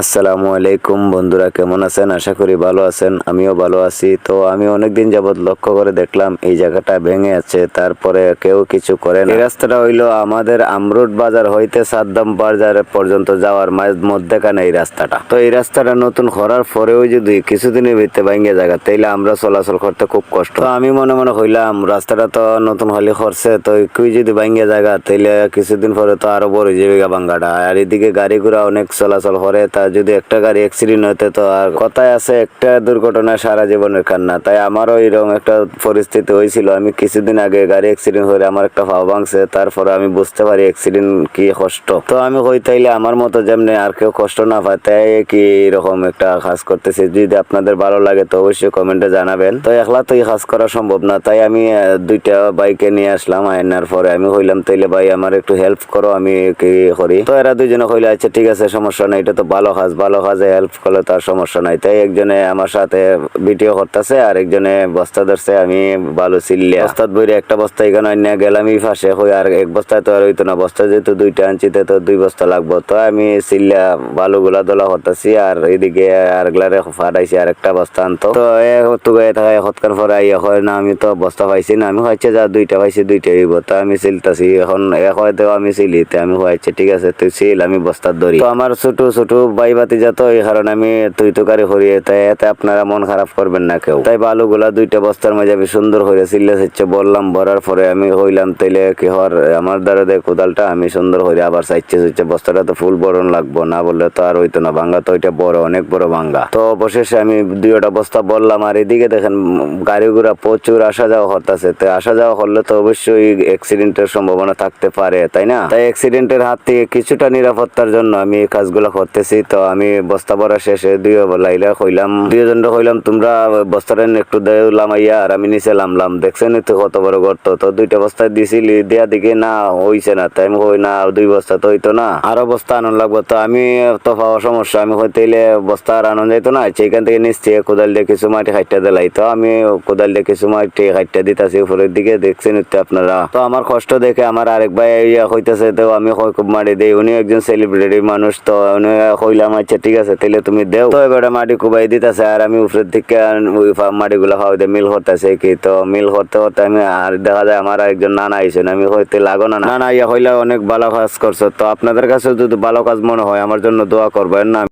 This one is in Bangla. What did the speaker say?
আসসালামু আলাইকুম বন্ধুরা, কেমন আছেন? আশা করি ভালো আছেন। আমিও ভালো আছি। তো আমি অনেকদিন যাবত লক্ষ্য করে দেখলাম এই জায়গাটা ভেঙে আছে, তারপরে কেউ কিছু করে না। এই রাস্তাটা হইলো আমাদের আমরুট বাজার হইতে সাদ্দাম বাজার পর্যন্ত যাওয়ার মধ্যেখানে এই রাস্তাটা। তো এই রাস্তাটা নতুন করার পরেও যদি কিছুদিনের ভিতরে ভেঙে জায়গা, তাইলে আমরা চলাচল করতে খুব কষ্ট। তো আমি মনে মনে হইলাম রাস্তাটা তো নতুন হলে করছে, তো একটু যদি ভেঙে জায়গা, তাইলে কিছুদিন পরে তো আরো বড় জীবিকা ভাঙ্গাটা। আর এদিকে গাড়ি ঘোড়া অনেক চলাচল করে, তা যদি একটা গাড়ি অ্যাক্সিডেন্ট হতে, তো আর কথায় আছে একটা দুর্ঘটনা সারা জীবনের কান্না। তাই আমারও এরকম একটা পরিস্থিতি হয়েছিল। আমি কিছুদিন আগে গাড়ি অ্যাক্সিডেন্ট হয়ে আমার একটা পা ভাঙছে, তারপরে আমি বুঝতে পারি অ্যাক্সিডেন্ট কি কষ্ট। তো আমি তাইলে আমার মতো যেমনি আর কেউ কষ্ট না পায়, তাই কি এরকম একটা কাজ করতেছি। যদি আপনাদের ভালো লাগে তো অবশ্যই কমেন্টে জানাবেন। তো একলা তো এই কাজ করা সম্ভব না, তাই আমি দুইটা বাইকে নিয়ে আসলাম। আয়নার পরে আমি হইলাম তাইলে ভাই আমার একটু হেল্প করো, আমি কি করি। তো এরা দুইজনে কইলে আচ্ছা ঠিক আছে, সমস্যা নাই, এটা তো ভালো কাজে হেল্প করলে তার সমস্যা নাই। তাই একজনে আমার সাথে ভিডিও করতেছে, আর একজনে বস্তা ধরছে। আমি বালু চিল্লিয়া বস্তাত বইরে একটা বস্তা এখানে নিয়ে গেলাম এই পাশে হই, আর এক বস্তায় তো আর হইতো না। বস্তা যেহেতু দুইটা আনছিতে, তো 2 বস্তা লাগবো। তো আমি চিল্লিয়া বালুগুলা দোলা করতেছি, আর এদিকে আর গ্লারে ফাটাইছি আর একটা বস্তা আনতো। তো তুগাই থাকায় হৎকার পরে আইয়া হয় না, আমি তো বস্তা পাইছি না। আমি হয়েছে যা 2টা পাইছি, 2টাই হইব। তো আমি চিলতাছি এখন হয়তো আমি চিলিতে আমি হয়েছে ঠিক আছে তুই চিল, আমি বস্তার ধরি। তো আমার ছোট ছোট ভাই বাতি যা, তো এই কারণে আমি তুই তুকারি হরিয়ে, তাই এতে আপনারা মন খারাপ করবেন না কেউ। তাই বালুগুলা 2টা বস্তার মাঝে আমি সুন্দর হয়ে চিল্লে চাইছে বললাম, ভরার পরে আমি হইলাম তাইলে কি হর আমার দ্বারা দেয় কোদালটা আমি সুন্দর হয়ে আবার চাইছে বস্তাটা তো ফুল বরণ লাগবো, না বললে তো আর হইতো না। ভাঙ্গা তো ওইটা বড়, অনেক বড় ভাঙ্গা। তো অবশেষে আমি 2টা বস্তা বললাম। আর এদিকে দেখেন গাড়ি ঘোড়া প্রচুর আসা যাওয়া করতেছে। তো আসা যাওয়া করলে তো অবশ্যই অ্যাক্সিডেন্টের সম্ভাবনা থাকতে পারে, তাই না? তাই অ্যাক্সিডেন্টের হাত থেকে কিছুটা নিরাপত্তার জন্য আমি এই কাজগুলো করতেছি। তো আমি বস্তা ভরা শেষে দুইজনটা কইলাম তোমরা বস্তাটা একটু লামাইয়া, আর আমি নিচে নামলাম। দেখছেন তো কত বড় গর্ত। তো 2টা বস্তা দিছিলি দেয়া দিকে না হইছে না, তাই আমি কই না 2 বস্তা তো হইতো না, আরো বস্তা আনন্দ লাগবো। তো আমি তো পাওয়া সমস্যা, আমি হইতেইলে বস্তা আর আনন্দ যাইতো না। সেইখান থেকে নিচে কোদাল দিয়ে কিছু মাটি খাইটা দিলাই। তো আমি কোদাল দিয়ে কিছু মাটি খাইটা দিতেছি উপরের দিকে, দেখছেন তো আপনারা। তো আমার কষ্ট দেখে আমার আরেক ভাই হইতেছে, তো আমি খুব মাটি দিই। উনি একজন সেলিব্রিটি মানুষ, তো উনি কইলাম আচ্ছা ঠিক আছে তাহলে তুমি দেও। তো এবারে মাটি কুবাই দিতেছে, আর আমি উপরের দিকে মাটি গুলা খাওয়াই দিয়ে মিল করতেছে কি। তো মিল করতে করতে আমি আর দেখা যায় আমার একজন নানা আইসেন, আমি হইতে লাগো না, না ইয়া হইলে অনেক ভালো কাজ করছো। তো আপনাদের কাছে যদি ভালো কাজ মনে হয় আমার জন্য দোয়া করবেন না।